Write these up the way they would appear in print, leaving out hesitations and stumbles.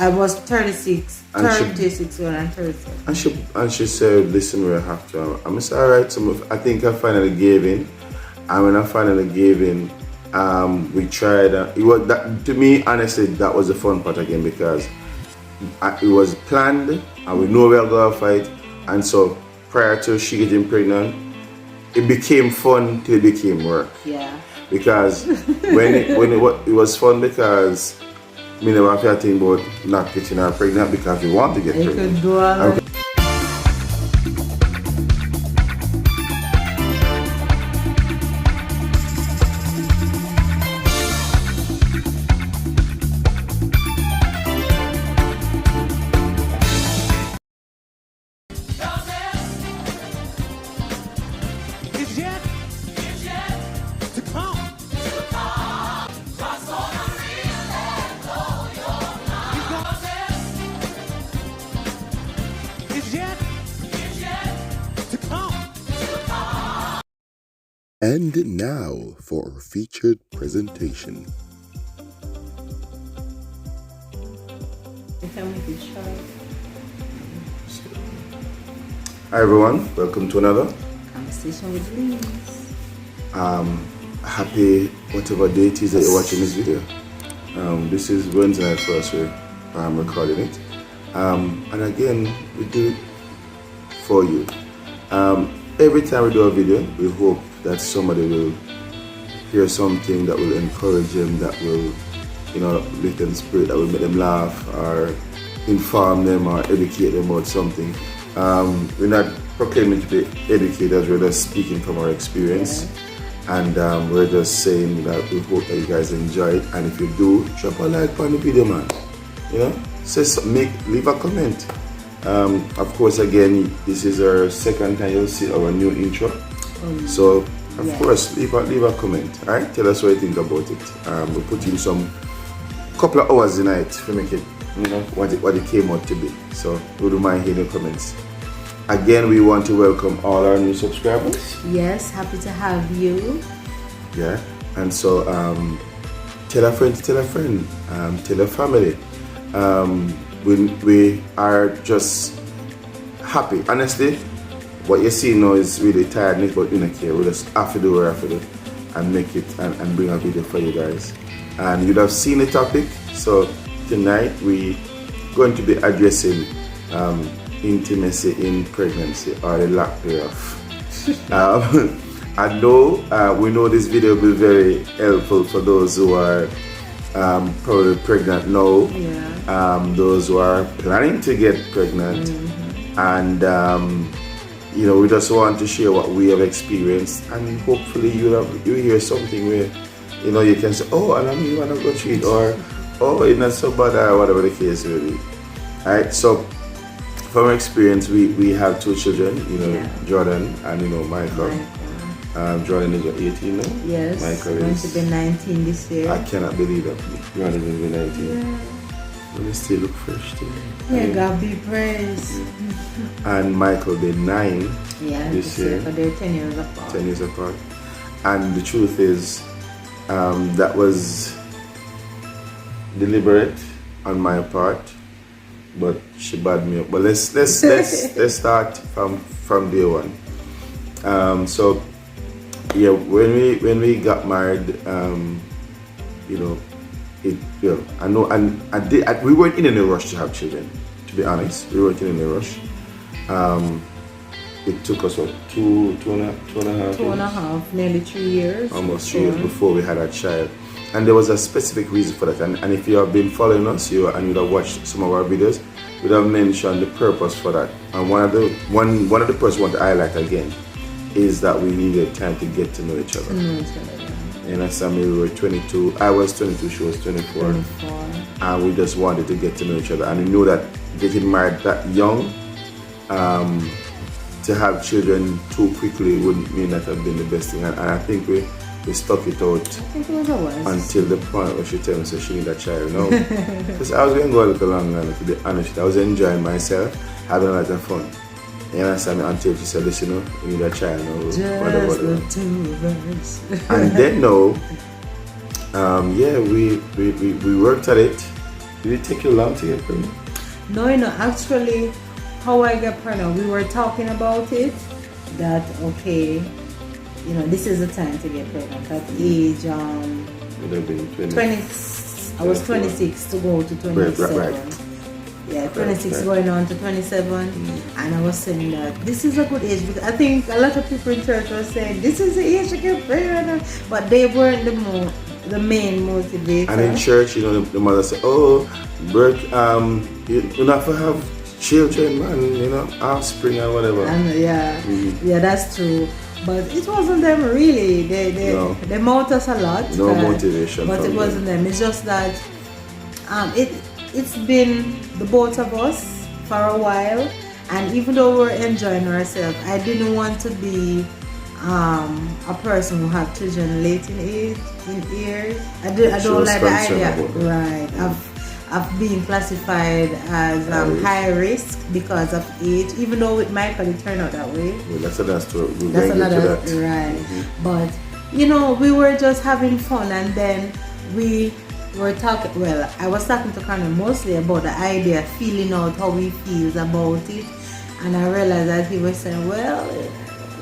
I was 36, And 36 when I'm 37. And she said, listen, we have to. I said, all right, I think I finally gave in. And when I finally gave in, we tried. It was that, to me, honestly, that was the fun part again, because it was planned and we know we are going to fight. And so prior to she getting pregnant, it became fun till it became work. Yeah. Because it was fun, because me never have to think about not getting her pregnant, because we want to get pregnant. Could do all that. And now for our featured presentation. Hi everyone, welcome to another Conversation with Lees. happy whatever day it is that you're watching this video. This is Wednesday night for us, I'm recording it. And again, we do it for you. Every time we do a video, we hope that somebody will hear something that will encourage them, that will, lift them spirit, that will make them laugh, or inform them, or educate them about something. We're not proclaiming to be educators, we're just speaking from our experience. Yeah. And we're just saying that we hope that you guys enjoy it. And if you do, drop a like on the video, man. Leave a comment. Of course, again, this is our second time you'll see our new intro. So, of course, leave a comment. All right, tell us what you think about it. We'll put in some couple of hours tonight to make it, what it came out to be. So, we don't mind hearing your comments. Again, we want to welcome all our new subscribers. Yes, happy to have you. Yeah, and so tell a friend, tell a family. We are just happy. Honestly, what you see now is really tiredness, but we don't care. We just have to do what we have to do and make it and bring a video for you guys. And you'd have seen the topic. So tonight we're going to be addressing intimacy in pregnancy, or the lack thereof. I know we know this video will be very helpful for those who are probably pregnant now, those who are planning to get pregnant, and we just want to share what we have experienced, and hopefully you hear something where you can say, oh, and I mean, you want to go through it, or oh, it's not so bad, or whatever the case will be. Alright, so from experience, we have two children, Jordan and Michael. Jordan is 18 now. Yes, Michael going is to be 19 this year. I cannot believe that Jordan is going to be 19. Yeah. But they still look fresh too. Yeah, God be praised. And Michael be 9 this year. But they're 10 years apart. 10 years apart. And the truth is, that was deliberate on my part, but she bad me up. But let's start from day one. So yeah, when we got married, I know, and we weren't in any rush to have children. To be honest, we weren't in any rush. It took us two and a half, nearly 3 years. Almost 3 years before we had a child. And there was a specific reason for that. And if you have been following us, and you'd have watched some of our videos, we'd have mentioned the purpose for that. And one of the purposes I want to highlight again is that we needed time to get to know each other. And as we were 22, I was 22, she was 24. And we just wanted to get to know each other. And we knew that getting married that young, to have children too quickly wouldn't mean that have been the best thing. And I think we stuck it out until the point where she told me so she needed a child. No, because I was going to go a little longer, to be honest. I was enjoying myself, having a lot of fun. You understand me? Until she said, listen, we need a child now. Whatever. The two of us. And then we worked at it. Did it take you long to get pregnant? No, actually, how I got pregnant, we were talking about it, that, okay, this is the time to get pregnant. At age, Would have been 20, I was 26 to go to 27. Right. Yeah, 26 going on to 27, and I was saying that this is a good age, because I think a lot of people in church were saying this is the age to get pregnant, but they weren't the main motivator. And in church, the mother said, "Oh, birth, you not to have children, man, offspring and whatever." And yeah, that's true. But it wasn't them really. They mocked us a lot. No motivation. But it wasn't them. It's just that it's been the both of us for a while, and even though we're enjoying ourselves, I didn't want to be a person who have children late in years. I don't like the idea. Right. Of being classified as high risk because of age, even though with Michael it turned out that way. Well, that's another story. That's another right. But we were just having fun, and then we were talking. Well, I was talking to Connor mostly about the idea, feeling out how he feels about it, and I realized that he was saying, "Well,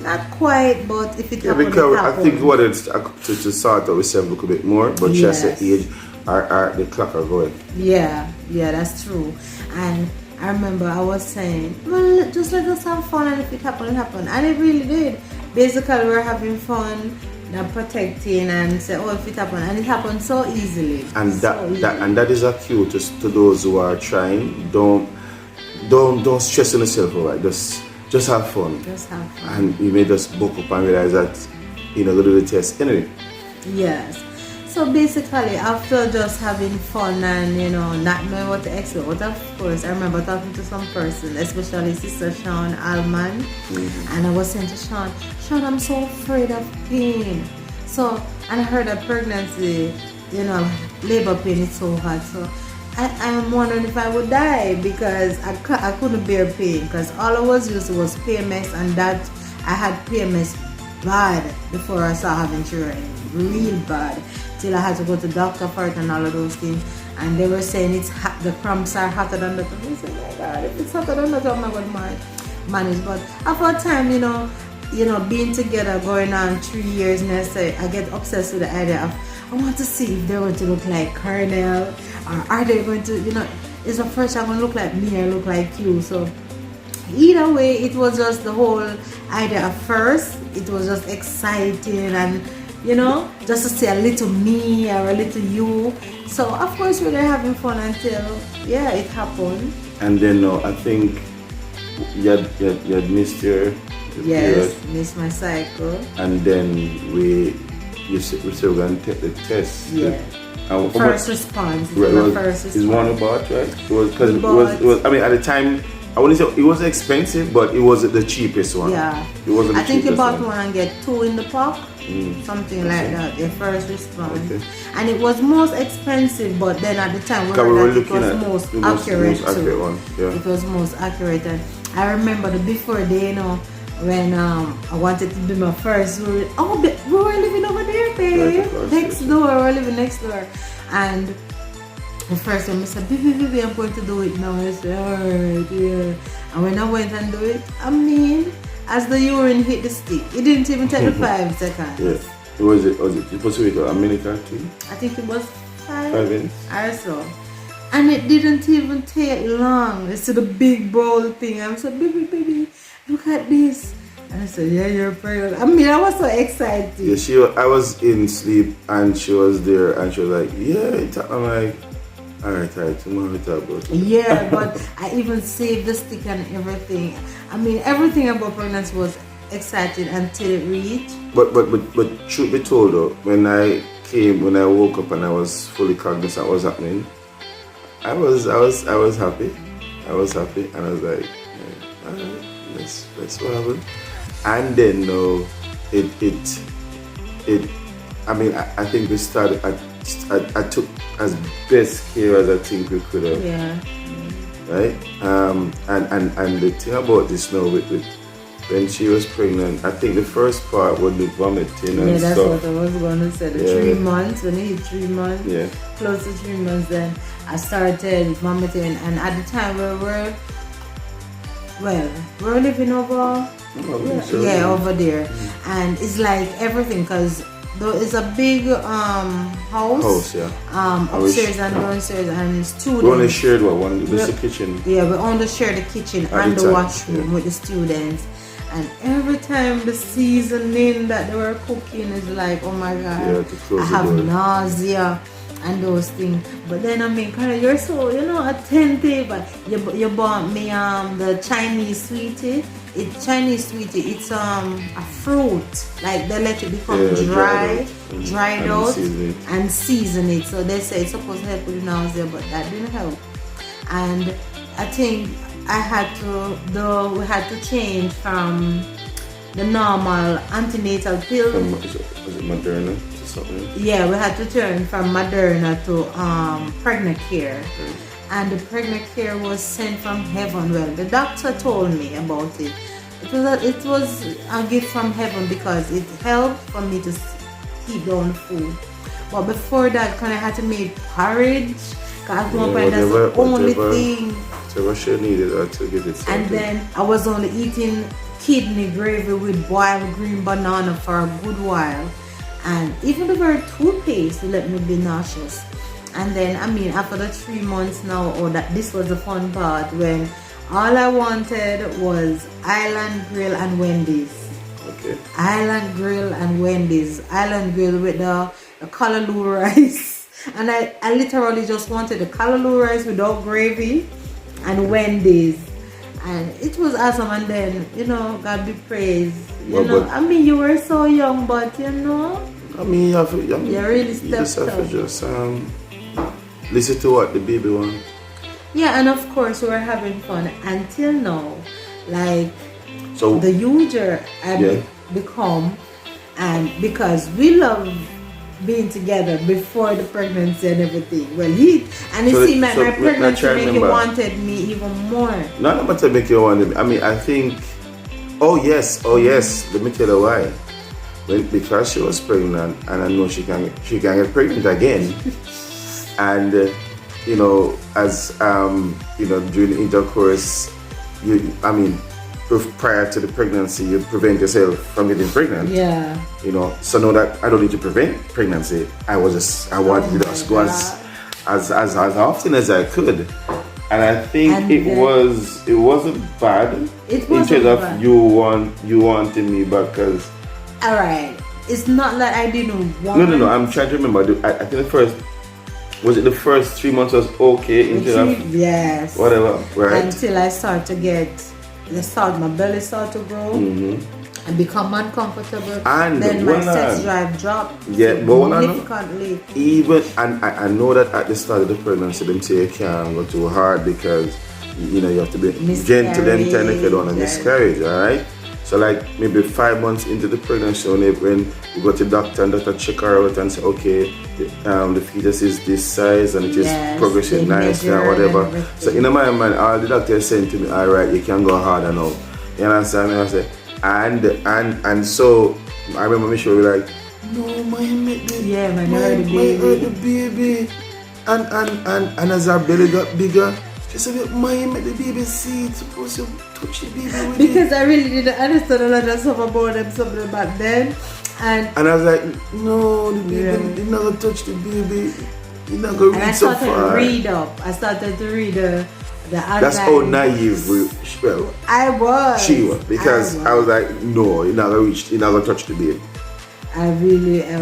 not quite, but if it happens, because it happens." I think what it's to sort out with a little bit more, but just the age. The clock are going. Yeah, that's true. And I remember I was saying, well, just let us have fun, and if it happened, it happened. And it really did. Basically, we were having fun, not protecting, and say, oh, if it happened. And it happened so easily. And that is a cue to those who are trying. Don't stress on yourself, alright? Just have fun. Just have fun. And you may just book up and realize that go do the test anyway. Yes. So basically, after just having fun and not knowing what to expect, but of course, I remember talking to some person, especially Sister Sean Alman, and I was saying to Sean, I'm so afraid of pain. So, and I heard that pregnancy, labor pain is so hard. So, I'm wondering if I would die because I couldn't bear pain, because all I was used to was PMS, and that I had PMS bad before I started having children, real bad. Till I had to go to the doctor for it and all of those things, and they were saying it's hot, the cramps are hotter than that. I said, oh my God, if it's hotter than that, I'm not going to manage. But after a time, being together, going on 3 years, and I get obsessed with the idea of, I want to see if they're going to look like Colonel, or are they going to, is the first time going to look like me or look like you? So either way, it was just the whole idea. At first, it was just exciting, and just to see a little me or a little you. So of course we were having fun until it happened. And then I think you had missed your period. Missed my cycle. And then we said we're going to take the test. Yeah. First response. It's one about, right? It was. I mean, at the time, I wouldn't say it was expensive, but it was the cheapest one. Yeah. It wasn't the I think you cheapest bought one and get 2 in the pack. Something like that, the first response. Okay. And it was most expensive, but then at the time it was most accurate too. It was most accurate. And I remember the before day, when I wanted to do my first, we were living over there, babe. Next door, we were living next door. And the first time I said, baby, I'm going to do it now. I said, alright, yeah. And when I went and do it, as the urine hit the stick, it didn't even take the 5 seconds. Yeah. Was it supposed to be a minute or 2? I think it was 5 minutes or so. And it didn't even take long. It's the big bowl thing. I said, baby, look at this. And I said, yeah, you're pregnant. I was so excited. Yeah, I was in sleep and she was there and she was like, yeah. I'm like, alright, tomorrow we talk about it. Yeah, but I even saved the stick and everything. Everything about pregnancy was exciting until it reached. But truth be told though, when I woke up and I was fully cognizant of what was happening, I was happy. I was happy and I was like, yeah, alright, let's what happened. And then I think we started. I took as best care as I think we could have. Yeah. Right. And the thing about this now with when she was pregnant, I think the first part was the vomiting and Yeah, that's stuff. what I was going to say. The 3 months, when it hit 3 months, close to 3 months, then I started vomiting. And at the time we were living over, over there. And it's like everything, because it's a big house, upstairs and downstairs, and students. We only shared the kitchen. Yeah, we only shared the kitchen and the washroom with the students. And every time the seasoning that they were cooking is like, oh my God, I have nausea and those things. But then I mean, kind of, you're so, attentive. But you bought me the Chinese sweetie. It's a fruit. Like they let it become dried out and season it. So they say it's supposed to help with nausea, but that didn't help. And I think we had to change from the normal antenatal pill. Was it Moderna or something? Yeah, we had to turn from Moderna to pregnant care. And the pregnant care was sent from heaven. Well, the doctor told me about it. It was a gift from heaven because it helped for me to keep down the food. But before that, I had to make porridge. Because that's the only thing. So what she needed to get it started. And then I was only eating kidney gravy with boiled green banana for a good while. And even the very toothpaste let me be nauseous. And then, after the 3 months now, this was the fun part when all I wanted was Island Grill and Wendy's. Okay. Island Grill and Wendy's. Island Grill with the callaloo rice. And I literally just wanted the callaloo rice without gravy and Wendy's. And it was awesome. And then, God be praised. You were so young, but you really stepped up. Just listen to what the baby wants. Yeah, and of course we were having fun until now. Like, so the huger I become, and because we love being together before the pregnancy and everything. Well, my pregnancy make you wanted me even more. Not about to make you want me. I think. Oh yes. Let me tell you why. Because she was pregnant, and I know she can get pregnant again, and as during the intercourse, prior to the pregnancy, you prevent yourself from getting pregnant. Yeah. So now that I don't need to prevent pregnancy, I wanted to just go as often as I could. And I think it wasn't bad. It wasn't in terms of bad. you wanting me back, because. Alright. It's not that I didn't want. No. I'm trying to remember. I think the first 3 months was okay yes. Whatever, right? Until I start to get my belly start to grow and become uncomfortable. And then my sex drive dropped significantly. Even I know that at the start of the pregnancy, them say you can't go too hard because you have to be gentle and tender if you don't want to miscarriage, alright? So like maybe 5 months into the pregnancy, when you go to the doctor and doctor check her out and say, okay, the fetus is this size and it is progressing nicely and whatever. So in my mind, all the doctor saying to me, all right, you can go harder now. You understand me? I say, and so I remember Michelle was like, no, my baby. Yeah, man, you heard the baby. And as our belly got bigger, she said, my the baby see, it's supposed to touch the baby with because I really didn't understand a lot of stuff about them something back then. And I was like, no, the baby, you're not going to touch the baby. You're not going to reach so far. I started to read the That's how naive I was. She was. Because I was like, no, you're not going to touch the baby. I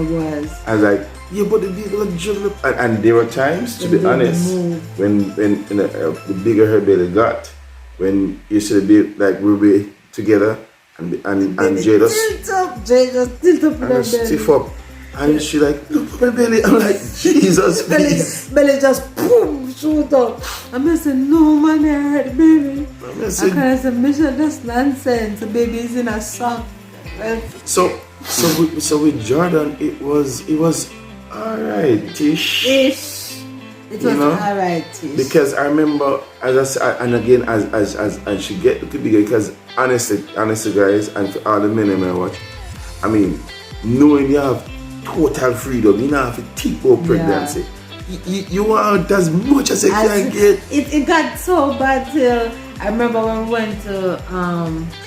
was. I was like, yeah, but the baby will juggle up. And there were times, to be honest, when the bigger her belly got, when you see the baby, like we'll be together, and Jay just tilt up and stiff up, and she like, look at my belly. I'm like, Jesus, please. Belly just boom, shoot up. I'm saying, no man, I hurt the baby. I said, Michelle, that's nonsense. The baby is in a sock. So with Jordan, it was alright-ish. It was alright. Because I remember, as I said, and again, as she get bigger, because honestly, guys, and for all the men I watch, I mean, knowing you have total freedom, you don't have to think about pregnancy. You want as much as you can get. It got so bad till I remember when we went to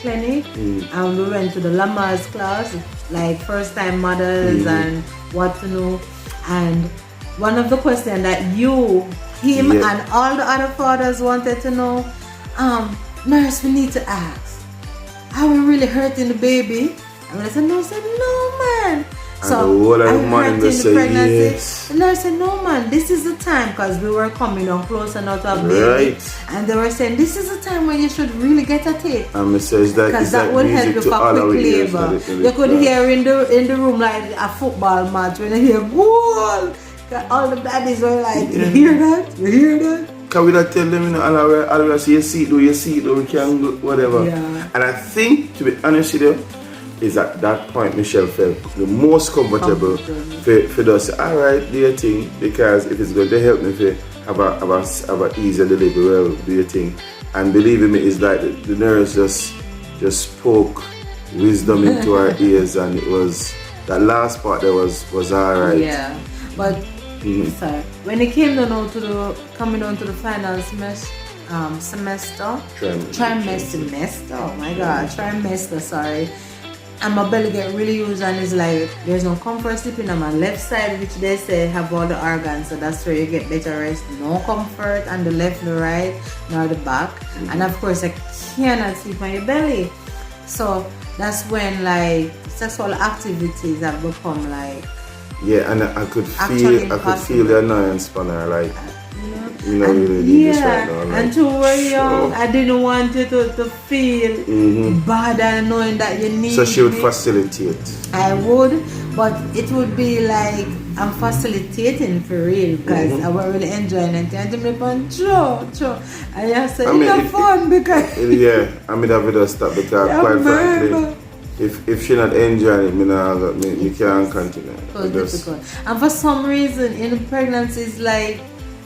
clinic and we went to the Lamar's class, like first time mothers and what to know. And one of the questions that him and all the other fathers wanted to know, nurse, we need to ask, are we really hurting the baby? And I said, no, man. So I heard in the pregnancy. Yes. And I said, no man, this is the time, because we were coming on closer now to have baby. And they were saying, this is the time when you should really get a tape. Because that will help you for quick labor. You could hear in the room like a football match when you hear goal. All the daddies were like, you hear that? You hear that? Can we not tell them, you know, all say, you see it, we can do whatever. Yeah. And I think, to be honest with you, is at that point Michelle felt the most comfortable for us. Alright, do your thing, because if it's going to help me to have a easier delivery, well, do your thing. And believing me, it's like the nurse just spoke wisdom into our ears, and it was that last part that was alright. Yeah, but sorry, when it came down to coming on to the final semester. Trimester. Oh my God, trimester. Sorry. And my belly get really used, and it's like there's no comfort sleeping on my left side, which they say have all the organs, so that's where you get better rest. No comfort on the left, the right, nor the back. And of course I cannot sleep on your belly. So that's when like sexual activities have become like and I could feel the annoyance on her, like you know, really need this right now. Like, and to were young, I didn't want you to feel bad and knowing that you need. So she would facilitate. I would, but it would be like I'm facilitating for real, because I was really enjoying it. And to me, true. And I said, it's fun because I mean, that would stop, because quite frankly, if she not enjoying it, you can't continue. So difficult. And for some reason, in pregnancy, like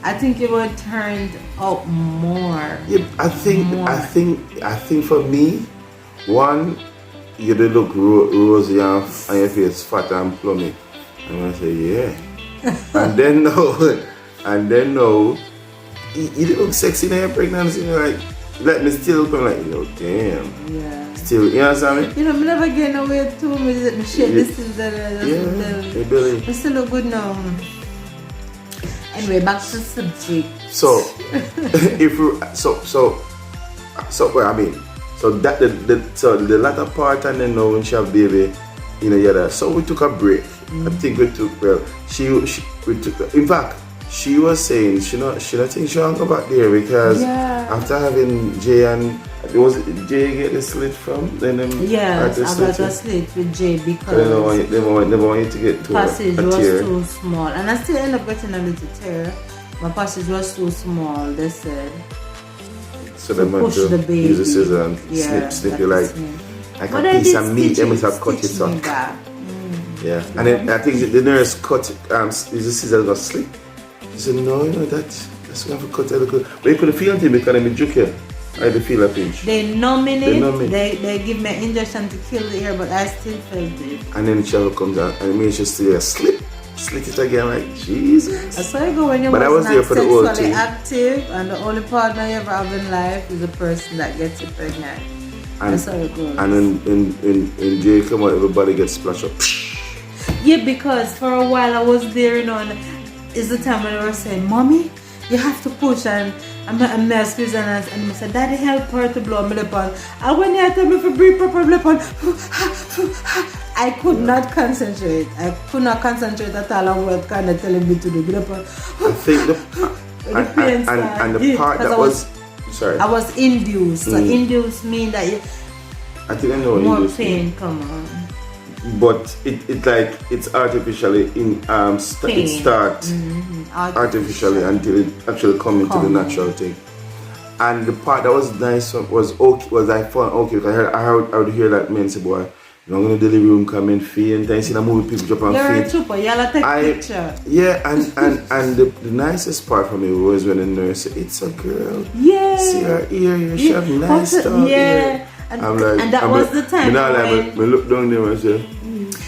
I think it would turn out more. Yeah, I think for me, one, you did look rosy and your face fat and plummy. And I say, yeah. and then no, you did look sexy in your pregnancy. Like, let me still come like, damn. Yeah. Still, you know what I mean? I never get away too much. This is the belly. I still look good now. Anyway, back to the subject. So, if we, well, I mean, so that the latter part, and then now when she have baby, so we took a break. I think we took, in fact, she was saying she don't think she want to go back there, because after having Jay and was it Jay get the slit from? Then I got a slit with Jay because they never want you to get to passage a was tear. too small, and I still end up getting a little tear. My passage was too small. They said so they push the baby. Use a scissor and snip you like a piece of meat. They must have cut it off. Yeah, and then I think the nurse cut use the scissors got slip. She said, no, that's going to cut it. But you couldn't feel anything because I'm juke here. I had to feel a pinch. They numb it. They give me an injection to kill the hair, but I still felt it. And then the child comes out and it makes you still slit it again, like, Jesus. That's how you go when you're not sexually active, and the only partner you ever have in life is the person that gets you pregnant. That's how it goes. And then in Jay come out, everybody gets splashed up. Yeah, because for a while I was there, and it's the time when they were saying, Mommy, you have to push, and I'm not squeezing, and I said, Daddy, help her to blow my lip on. And when you tell me to breathe proper lip on, I could not concentrate. I could not concentrate at all on what kind of telling me to do. I think the part that was sorry. I was induced. So induced mean that I think I know what more induced pain mean. come on. But it's artificially it start artificially until it actually come into the natural thing. And the part that was nice was okay, was I found okay, because I would hear that men say, boy, You know, I'm going to the living room come and faint. I see the movie people jump and You're faint. a trooper, you'll take picture. Yeah, and the nicest part for me was when the nurse said, it's a girl. Yeah. See her ear, she have nice stuff. Yeah. I'm like, and that was the time I look down there and say,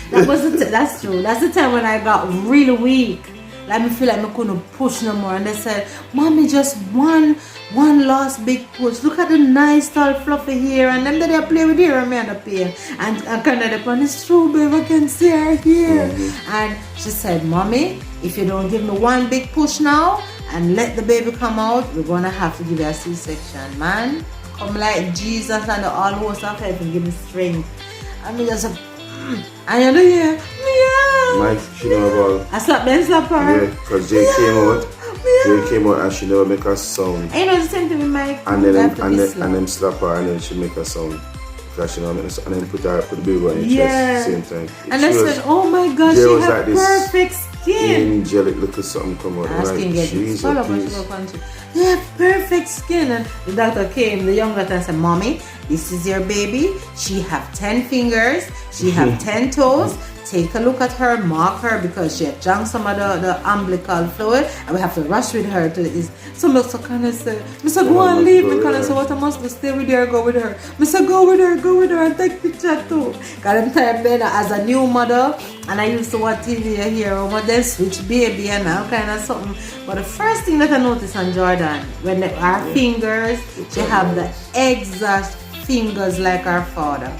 that's true. That's the time when I got really weak. Like me feel like I couldn't push no more. And they said, Mommy, just one last big push. Look at the nice tall fluffy hair. And then they play with hair and me on the pain. And I kind of upon it's true, babe, I can see her here. And she said, Mommy, if you don't give me one big push now and let the baby come out, we're gonna have to give you a C-section, man. Come like Jesus and the all host of heaven, give me strength. And me just and you know, yeah. Mike, she know about. I slap her. Yeah, because Jay came out and she never make a sound. And you know the same thing with Mike. And then slap her and then she make a sound. Because she never make a sound. And then put the baby on your chest same time. And I said, oh my gosh, she has like perfect skin. Angelic little something come out. Like, Jesus, yeah, perfect skin. And the doctor came, the young doctor, and said, Mommy, this is your baby. She have 10 fingers. She have 10 toes. Take a look at her, mark her because she had drunk some of the umbilical fluid and we have to rush with her to this. So Mr. kind of said, Mr. Go and leave me. Kind of said, what I must do, stay with her, go with her. Mr. Go with her and take picture too. Because I'm tired as a new mother and I used to watch TV here over there, switch baby and all kind of something. But the first thing that I noticed on Jordan, when our fingers, she have the exact fingers like our father.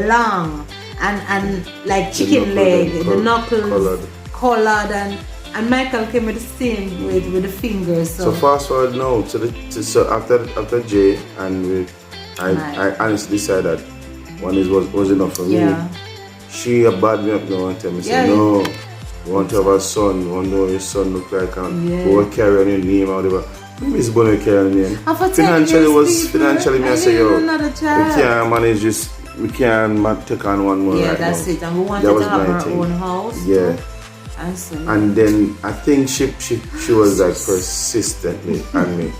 Long. And like chicken leg, the knuckles colored and Michael came with the same with the fingers. So fast forward now so after Jay and I honestly decided one was enough for me. She bad me up now and tell me say no, you want to have a son, you want to know what your son look like and go carry on your name or whatever. Maybe it's going to carry on your name. Financially me I say yo, we can't manage this. We can take on one more. Yeah, that's it. And we wanted to have our own house. Yeah. And then I think she was like persistently on me.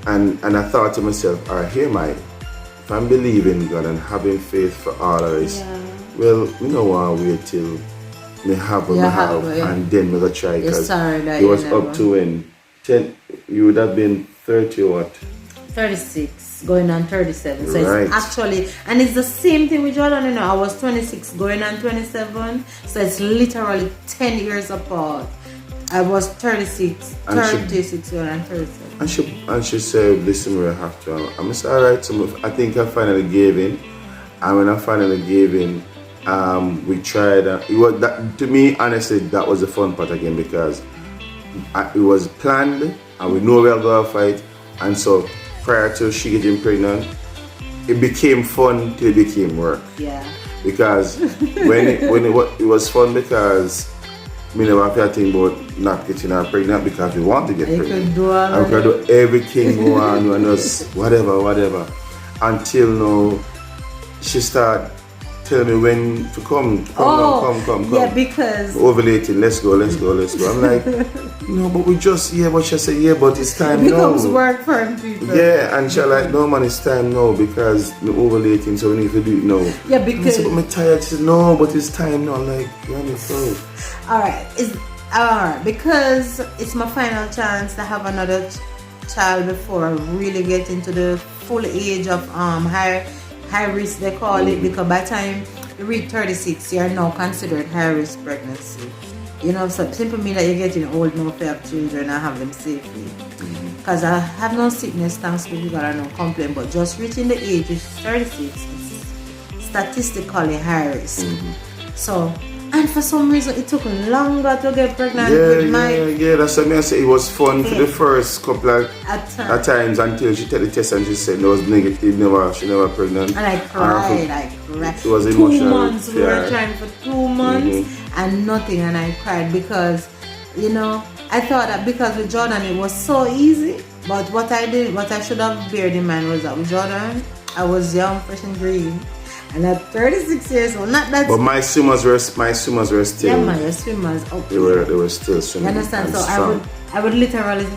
And I thought to myself, alright, here if I'm believing God and having faith for all of this, well, we don't want to wait till me have and then we're going to try because it was up to when 10, you would have been 30 or what? 36 going on 37, so it's actually, and it's the same thing with Jordan, you know. I was 26 going on 27, so it's literally 10 years apart. I was 36 going on 37. And she said, listen, we have to. I'm just alright, so I think I finally gave in, and when I finally gave in, we tried, it was that, to me honestly that was the fun part again because it was planned and we know we are going to fight, and so prior to she getting pregnant, it became fun till it became work. Yeah. Because it was fun because we never have to think about not getting her pregnant because we want to get pregnant. And we can do everything we want and just whatever. Until now, she started telling me when to come. Yeah, because ovulating, let's go. I'm like, no, but we just, but she said, but it's time now. It becomes work for people. Yeah, and she like, no man, it's time now because we're ovulating, so we need to do it now. Yeah, because I said, but I'm tired. She said, no, but it's time now. I'm like, you're on your phone. Alright, because it's my final chance to have another child before I really get into the full age of high risk, they call it, because by the time you reach 36, you are now considered high risk pregnancy. You know, so simply mean that you're getting old now to have children and have them safely. Because I have no sickness, thanks to people that are no complaint, but just reaching the age of 36 is statistically high risk. So, and for some reason it took longer to get pregnant with my... That's what I say. It was fun for the first couple of times until she took the test and she said it was negative, she never pregnant. And I cried. It was emotional. 2 months, we were trying for 2 months and nothing, and I cried because, you know, I thought that because with Jordan it was so easy, but what I should have bared in mind was that with Jordan, I was young, fresh and green. And at 36 years old, not that. But my swimmers were still. Yeah, my swimmers. Okay. They were still swimming. You understand? So I would literally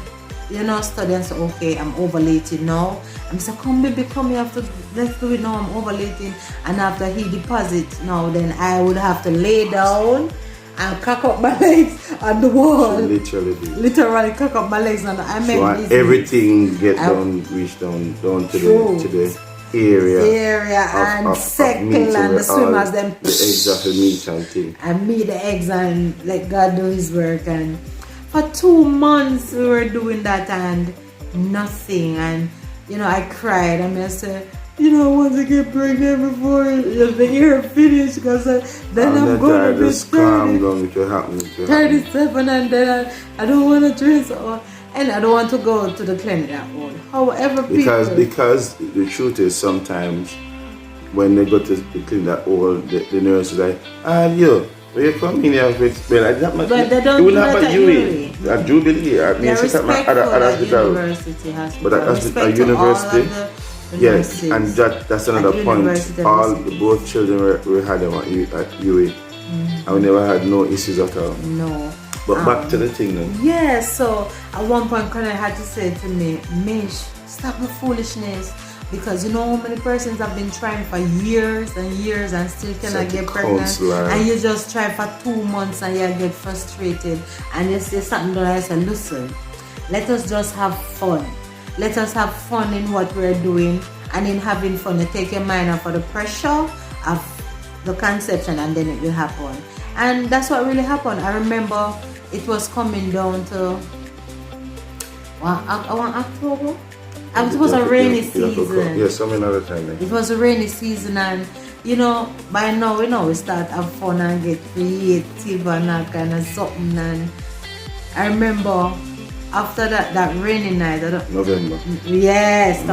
study and say, okay, I'm ovulating now. I'm say, come baby, come, let's do it now, I'm ovulating. And after he deposits now, then I would have to lay down and cock up my legs on the wall. Literally cock up my legs on I mean, everything reach down to the area and circle and the swimmers them the eggs of the meat and thing. And meet the eggs and let God do his work. And for 2 months we were doing that and nothing. And I cried. I mean, I said, I want to get pregnant before the year finished, because then I'm going to be 37 and then I don't want to dress and I don't want to go to the clinic that old. However, because the truth is, sometimes when they go to the clinic that old, the nurse is like, when you come in here with but they don't do that at Uri. At Jubilee, I mean, it's at university hospital. But at university, yes, and that's another point. Both children we had them at UA, and we never had no issues at all. No. But back to the thing now. Yeah, so at one point Connor had to say to me, Mish, stop the foolishness, because how many persons have been trying for years and years and still cannot get pregnant, and you just try for 2 months and you get frustrated and you say something that I said, listen, let us just have fun. Let us have fun in what we're doing, and in having fun you take your mind off of the pressure of the conception, and then it will happen. And that's what really happened. I remember it was coming down to October. It was a rainy season. Yes, some another time. It was a rainy season, and by now we start have fun and get creative and that kind of something. And I remember after that rainy night, November. Yes,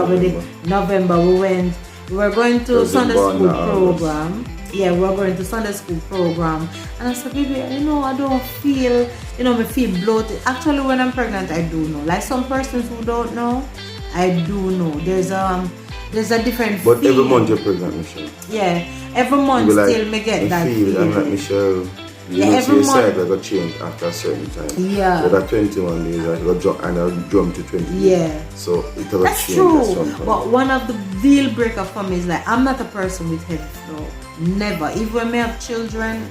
November we were going to Sunday school program. Yeah, we were going to Sunday school program, and I said, baby, I don't feel, me feel bloated. Actually, when I'm pregnant, I do know. Like some persons who don't know, I do know. There's a different But feel. every month you're pregnant, Michelle. Yeah, every month still me get that feel. I'm like, Michelle, every month I got changed after a certain time. Yeah. So that 21 days, I jumped to 20 days. Yeah. So it got That's changed true. at some point. But one of the deal breaker for me is like, I'm not a person with heavy flow. Never. Even when I have children,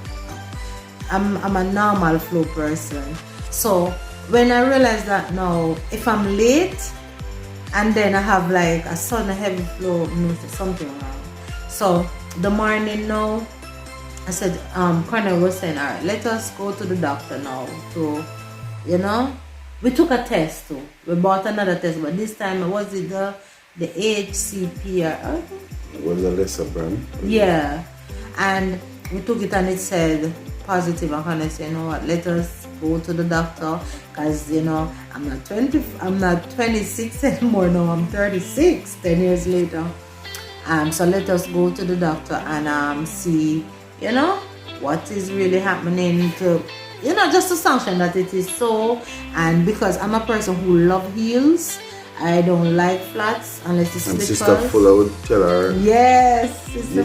I'm a normal flow person. So when I realize that now, if I'm late and then I have like a sudden heavy flow, something wrong. So the morning now, I said, Connor was saying, all right, let us go to the doctor now. So, we took a test too. We bought another test, but this time was it the HCP or it was a lesser brand. Yeah. And we took it and it said positive. And Connor said, you know what, let us go to the doctor, because I'm not 26 anymore now, I'm 36 10 years later. So let us go to the doctor and see what is really happening, to just to sanction that it is so. And because I'm a person who love heels, I don't like flats unless it's and slippers. Sister Fuller would tell her, yes, you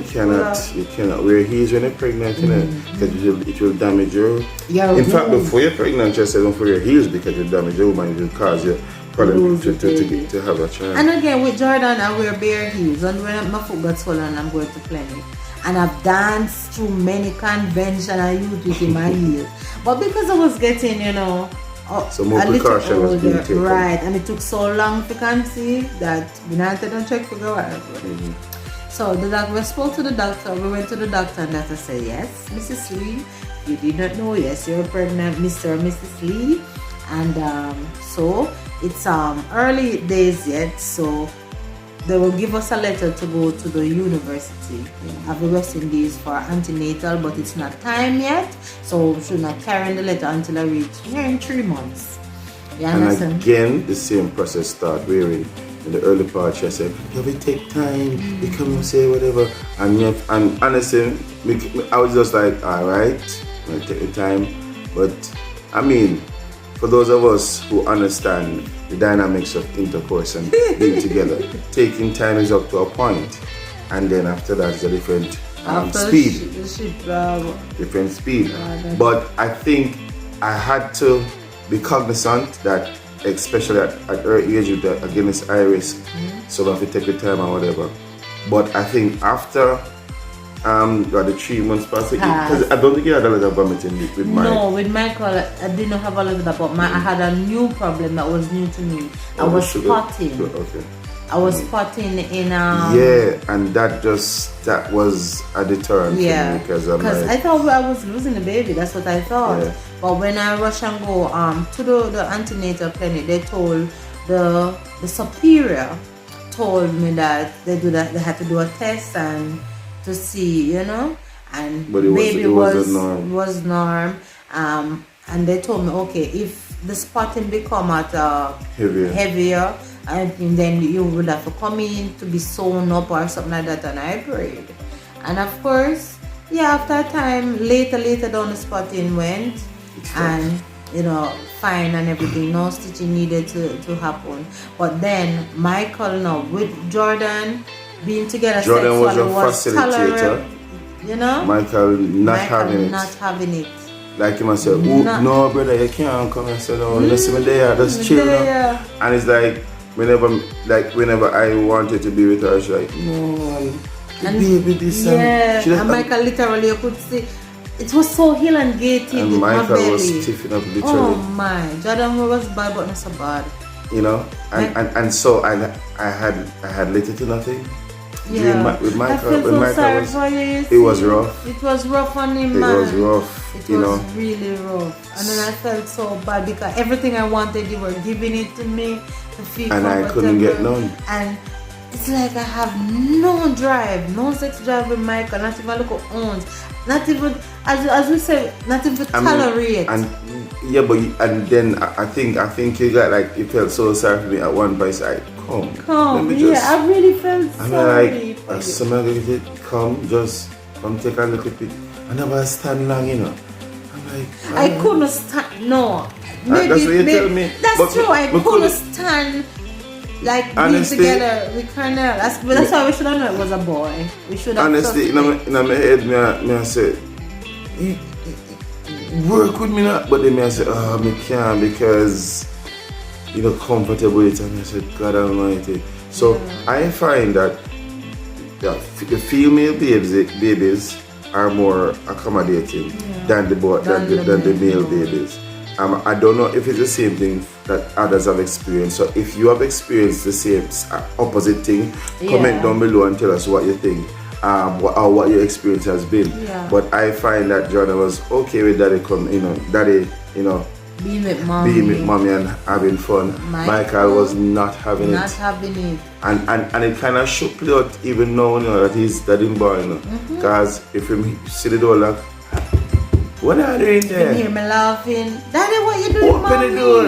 cannot wear heels when you're pregnant, because it will damage you. In fact, before you're pregnant, just say don't wear heels, because it will damage your woman, it will cause you problem to have a child. And again, with Jordan, I wear bare heels, and when my foot got swollen, I'm going to clinic. And I've danced through many conventions I used within my heels. But because I was getting, so more precaution was being taken. Right, and it took so long to conceive that we had to check for the whatever. So we spoke to the doctor, we went to the doctor, and the doctor said, yes, Mrs. Lee, you did not know, yes, you're pregnant, Mr. or Mrs. Lee. And so it's early days yet, so they will give us a letter to go to the University of the West Indies for antenatal, but it's not time yet, so we should not carry the letter until I reach here in 3 months. You understand? And again, the same process start wearing. In the early part, she said, "Yeah, we take time. We come and say whatever." And honestly, I was just like, "All right, I take the time." But I mean, for those of us who understand the dynamics of intercourse and being together, taking time is up to a point, and then after that is a different speed. Different speed. But I think I had to be cognizant that especially at her age with that, again it's high risk, so we have to take the time or whatever. But I think after got the 3 months past, because I don't think you had a lot of vomiting with Mike. No, with Michael, I did not have a lot of that, but I had a new problem that was new to me. I was spotting. Okay. I was spotting in yeah, and that was a deterrent for me because I thought I was losing the baby. That's what I thought. Yeah. But when I rush and go to the antenatal clinic, they told the superior told me that they had to do a test and to see, and but it was norm. And they told me, okay, if the spotting become at heavier, and then you would have to come in to be sewn up or something like that. And I prayed, and of course, after a time later down the spotting went, and fine and everything, no stitching needed to happen. But then Michael now with Jordan being together, Jordan was a facilitator. Michael not having it. Like him and said, no brother, you can't come and say no, listen me there, just chill. And it's like whenever I wanted to be with her, she's like, no, baby this and Michael literally, you could see it was so elongated. And Michael was stiffing up literally. Oh my, Jordan was bad but not so bad. And so I had little to nothing. With Michael, I feel so sorry for you. It was rough. It was rough on him, man. It was rough. It was really rough. And then I felt so bad because everything I wanted, you were giving it to me to feel and I couldn't get none. And it's like I have no drive, no sex drive with Michael, not even look at owns, not even, as we say, not even tolerate. And then I think you got like, you felt so sorry for me at one point. Like, come. I really felt sorry. Come, just come take a look at it. I never stand long, I'm like, I couldn't stand. No, maybe that's what you tell me. That's true. I couldn't stand. Like being together with Colonel. That's why we should have known it was a boy. We should have. Honestly, in my head, I said, work with me now. But then I said, I can't because comfortable with it. And I said, God Almighty. So I find that the female babies are more accommodating than the male babies. I don't know if it's the same thing that others have experienced. So if you have experienced the same opposite thing, comment down below and tell us what you think, or what your experience has been. But I find that Jordan was okay with daddy being with mommy and having fun. Michael was not having it. And it kind of shook me out even now that he's daddy boy, because if you see the door like, what are you doing there? You hear me laughing. Daddy, what you doing, Open the door.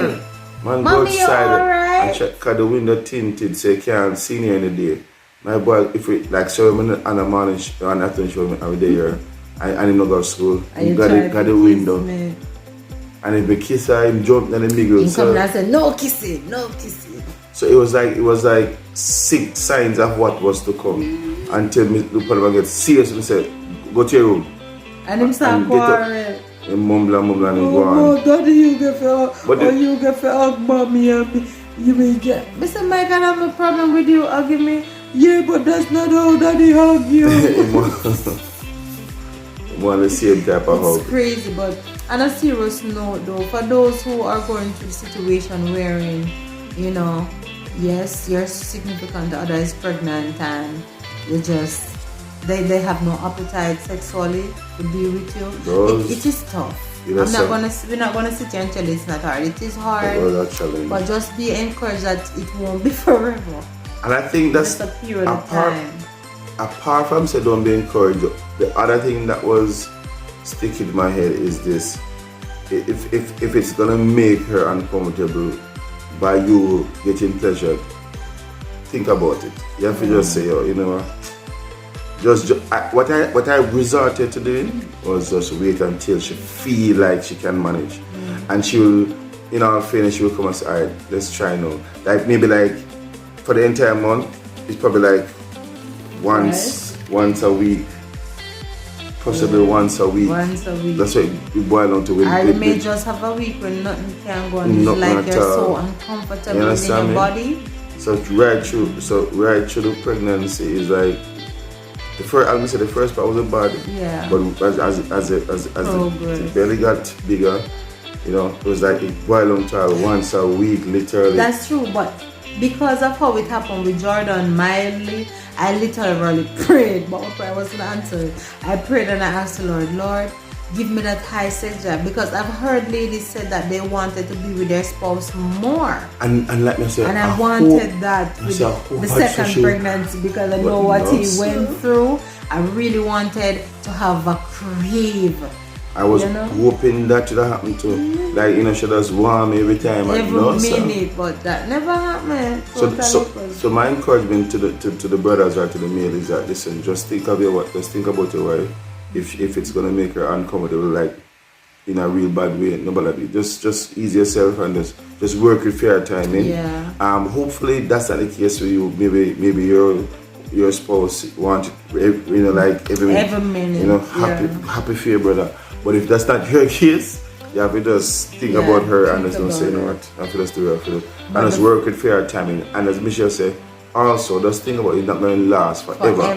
Man, go outside and check because the window tinted so you can't see me any day. My boy, if we show him on the morning and afternoon show me every day here, I didn't go to school. He got the window. Me. And if we kiss her, he jumped in the middle. He come and I said, no kissing. So it was like 6 signs of what was to come. Until me look at him and get serious and said, go to your room. And him start quarrel. He mumble and go on. Oh, daddy, you get for hug mommy and me. You may get. Mr. Mike, I have no problem with you hugging me. Yeah, but that's not how daddy hug you. Want the same type of hug. It's crazy, but on a serious note though, for those who are going through the situation wherein, yes, your significant other is pregnant and you just they have no appetite sexually to be with you. It is tough. We're not gonna sit here and tell you it's not hard. It is hard, but just be encouraged that it won't be forever. And I think that's a period of time. Apart from say don't be encouraged, the other thing that was sticking in my head is this: if it's gonna make her uncomfortable by you getting pleasure, think about it. You have to just say, what I resorted to doing was just wait until she feel like she can manage, and she will, in all fairness, she will come and say, alright, let's try now. Like maybe for the entire month, it's probably like once a week, possibly once a week. Once a week. That's what it boils down to. Or you may just have a week when nothing can go on. It's like you're so uncomfortable in your body. So right through the pregnancy is like the first. I would say the first part was bad. Yeah. But as the belly got bigger, you know, it was like it boiled down to once a week, literally. That's true, but because of how it happened with Jordan mildly, I literally prayed, but my prayer wasn't answered. I prayed and I asked the Lord, give me that high sex drive, because I've heard ladies say that they wanted to be with their spouse more. And let me say, and I wanted that with the second pregnancy, because I know what he went through. I really wanted to have a crave. I was hoping that would happen too. Like, you know, she does warm every time. Every minute, but that never happened. So my encouragement to the brothers or to the male is that, listen, just think about your wife. If it's gonna make her uncomfortable, like in a real bad way, nobody, just ease yourself and just work with fair timing. Yeah. Hopefully that's not the case for you. Maybe your spouse want, you know, like every minute, you know, happy for your brother. But if that's not your case, you have to just think about her and just don't say, you know what, I have to just do it. And just work with fair timing. And as Michelle said, also just think about it not going to last forever.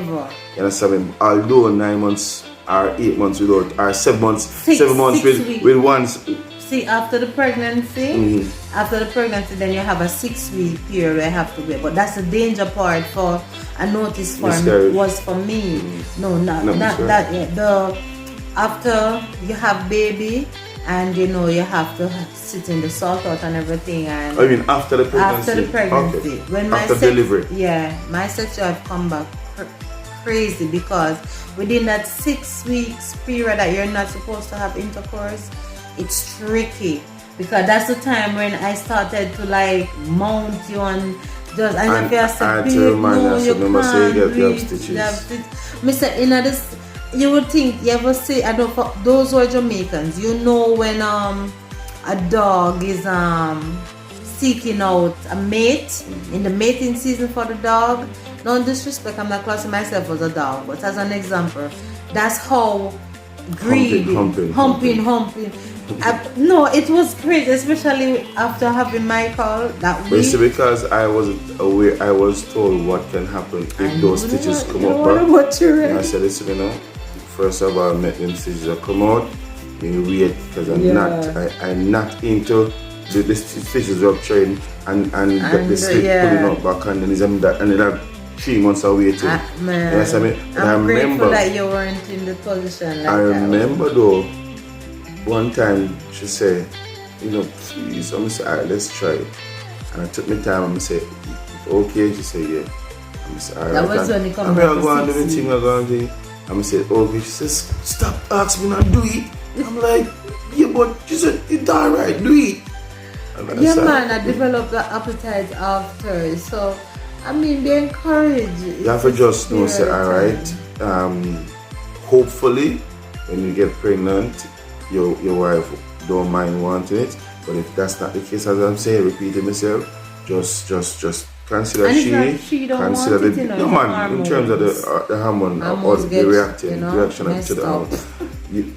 You understand me? Although 9 months or 8 months without, or 7 months, 7 months with one. See, after the pregnancy, then you have a 6-week period where you have to wait. But that's the danger part for a notice form was for me. No, not that yet. After you have baby, and you know you have to sit in the salt out and everything. And I mean after the pregnancy. After the pregnancy, okay. when after delivery. Yeah, my sex drive come back crazy, because within that 6 weeks period that you're not supposed to have intercourse, it's tricky, because that's the time when I started to like mount you on just and if you say, you can't breathe. Mr. You know this. You would think, you ever say, I don't, for those who are Jamaicans, you know when a dog is seeking out a mate, in the mating season for the dog. No disrespect, I'm not classing myself as a dog, but as an example, that's how greedy, humping. No, it was great, especially after having Michael that week. Basically, because I wasn't aware, I was told what can happen if those stitches come up. And I said, listen, you know, first of all, let them stitches come out. You wait, because I'm not into the stitches rupturing and the slip pulling out back, and then that 3 months of waiting. Yes, I mean, I'm grateful that you weren't in the position like I remember though, one time she said, you know, please, I'm gonna say, alright, let's try it. And I took my time, I'm gonna say, okay, she said, yeah. I'm gonna say, alright. That was when you come back. I'm gonna say, okay, she says, stop asking me not do it. I'm like, yeah, but she said, it's alright, do it. Yeah, man, I developed the appetite after, so I mean, be encouraged. You have to just know, say, alright, hopefully, when you get pregnant, your wife don't mind wanting it. But if that's not the case, as I'm saying, repeating myself, just consider she don't consider want it, no man, hormones. In terms of the hormone or the reaction to the hormone.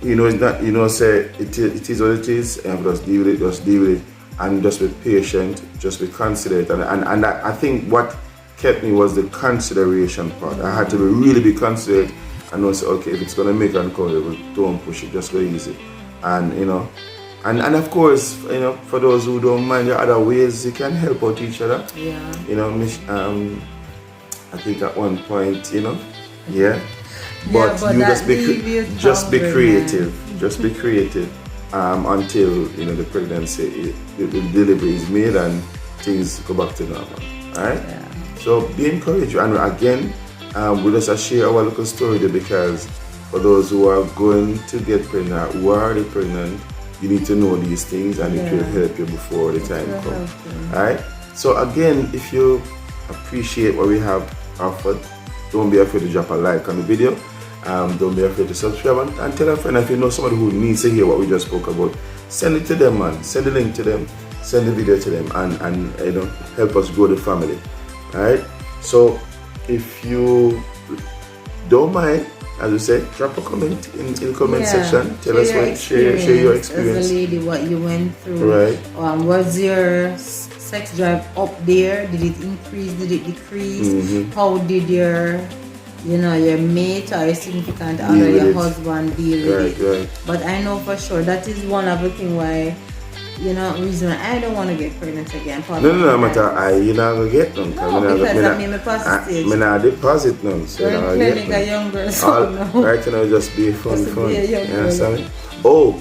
You know, it's not, you know, say it is what it is, and just deal with it, and just be patient, just be considerate, and I think what kept me was the consideration part. I had to really be considerate and know, say, okay, if it's gonna make it uncomfortable, don't push it, just go easy, and you know. And of course, you know, for those who don't mind, there are other ways you can help out each other. Yeah. You know, I think at one point, you know, yeah. But you just be creative. Man. Just be creative until, you know, the pregnancy, the delivery is made and things go back to normal. All right. Yeah. So be encouraged. And again, we'll just share our little story there, because for those who are going to get pregnant, who are already pregnant, you need to know these things, and it will help you before the time comes. Alright? So again, if you appreciate what we have offered, don't be afraid to drop a like on the video. Don't be afraid to subscribe, and tell a friend. If you know somebody who needs to hear what we just spoke about, send it to them, man. Send the link to them, send the video to them, and you know, help us grow the family. Alright? So if you don't mind, as we say, drop a comment in the comment section. Tell us share your experience. As a lady, what you went through. Right. Was your sex drive up there? Did it increase? Did it decrease? How did your mate or your significant other, your husband deal with it? Right. But I know for sure that is one of the things why, reason I don't want to get pregnant again. No matter you're not going to get none. No, because I mean, I'm not deposit none. So you're in clinic a young girl, so no. Right now, just be fun. You understand me? Oh,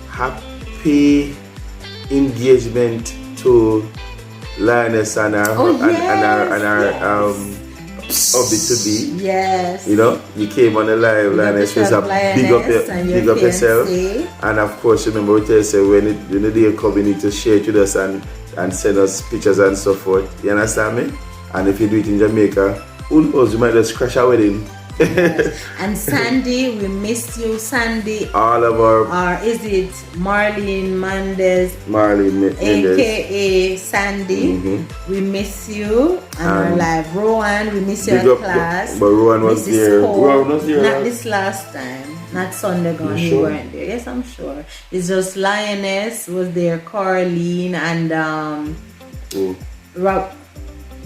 happy engagement to Lioness and our hubby-to-be. Yes. You came on the live, Lioness. Big up yourself. And of course, remember we tell you, say, when the day comes, you need to share it with us and send us pictures and so forth. You understand me? And if you do it in Jamaica, who knows, you might just crash a wedding. Yes. And Sandy, we missed you, Sandy. All of our... Or is it Marlene Mendez? AKA Sandy. We miss you. And we're live. Rowan, we miss you at class. But Rowan was there. Rowan was there. Not this last time. Not Sunday gone. You weren't there. Yes, I'm sure. It's just Lioness was there, Carleen, and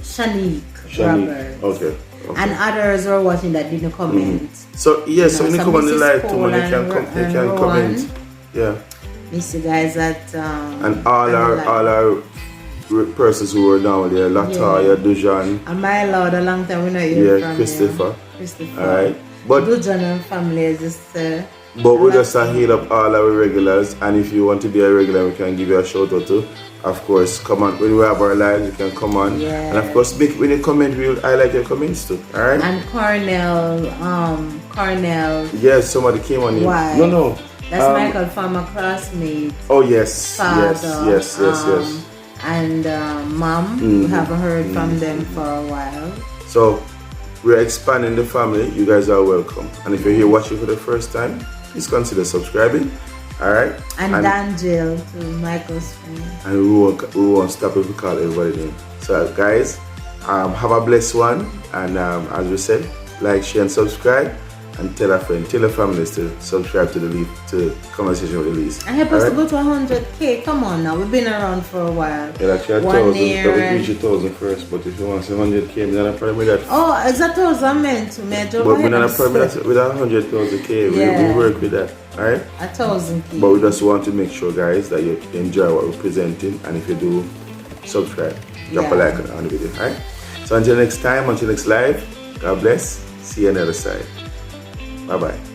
Shanique Roberts. Okay. And others were watching that didn't comment. So when you come on the live too, they can comment. Yeah. Miss you guys at and all our persons who were down there, Latoya, Dujan. And my lord, a long time we know you from Christopher. Alright. But Dujan and family is just but we just heal up all our regulars, and if you want to be a regular, we can give you a shout out too. Of course, come on. When we have our lives, you can come on. Yeah. And of course, when you comment, I like your comments too. Alright? And Cornell. Yes, somebody came on here. Why? No. That's Michael from a classmate. Oh yes. Father, Yes. And mom. We haven't heard from them for a while. So we're expanding the family. You guys are welcome. And if you're here watching for the first time, please consider subscribing. Alright? And Dangel to Michael's friend. And we won't stop if we call everybody name. So guys, have a blessed one. And as we said, like, share and subscribe. And tell a friend, tell your families to subscribe to Conversation with Elise. And help us to go to 100K. Come on now, we've been around for a while. Yeah, actually 1,000. We reach 1,000 first, but if you want to say 100K, we're not a problem with that. Oh, is that 1,000 meant to me? But we're not a problem with 100,000K. We work with that, alright? 1,000K. But we just want to make sure, guys, that you enjoy what we're presenting, and if you do, subscribe, drop a like on the video, alright? So until next time, until next live, God bless. See you on the other side. Bye-bye.